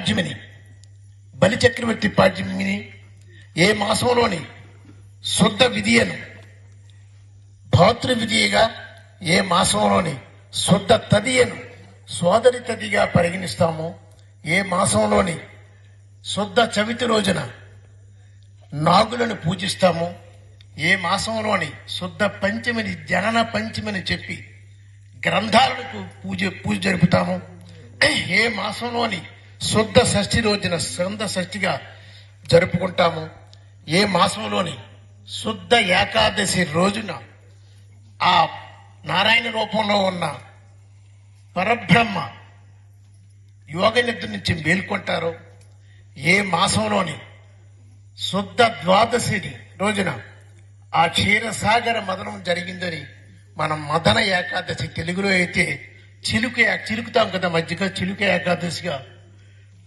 పాడ్యమిని, బలిచక్రవర్తి పాడ్యమిని, ఏ మాసంలోని శుద్ధ విధియను భాతృ విధిగా, ఏ మాసంలోని శుద్ధ తదియను సోదరి తదిగా పరిగణిస్తాము, ఏ మాసంలోని శుద్ధ చవితి రోజున నాగులను పూజిస్తాము, ఏ మాసంలోని శుద్ధ పంచమిని జనన పంచమిని చెప్పి గ్రంథాలకు పూజ జరుపుతాము, ఏ మాసంలోని శుద్ధ షష్ఠి రోజున శుద్ధ షష్ఠిగా జరుపుకుంటాము, ఏ మాసంలోని శుద్ధ ఏకాదశి రోజున ఆ నారాయణ రూపంలో ఉన్న పరబ్రహ్మ యోగ నిద్ర నుంచి మేల్కొంటారో, ఏ మాసంలోని శుద్ధ ద్వాదశి రోజున ఆ క్షీరసాగర మదనం జరిగిందని మనం మదన ఏకాదశి, తెలుగులో అయితే చిలుకుతాం కదా మధ్యగా, చిలుక ఏకాదశిగా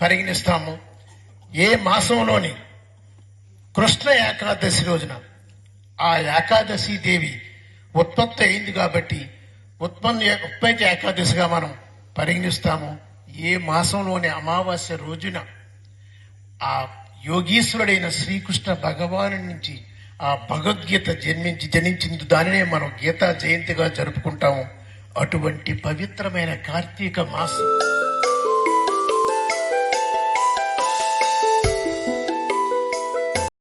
పరిగణిస్తాము, ఏ మాసంలోని కృష్ణ ఏకాదశి రోజున ఆ ఏకాదశి దేవి ఉత్పత్తి అయింది కాబట్టి ఉత్పత్తి ఏకాదశిగా మనం పరిగణిస్తాము, ఏ మాసంలోని అమావాస్య రోజున ఆ యోగీశ్వరుడైన శ్రీకృష్ణ భగవాను నుంచి ఆ భగవద్గీత జనించింది, దానినే మనం గీతా జయంతిగా జరుపుకుంటాము. అటువంటి పవిత్రమైన కార్తీక మాసం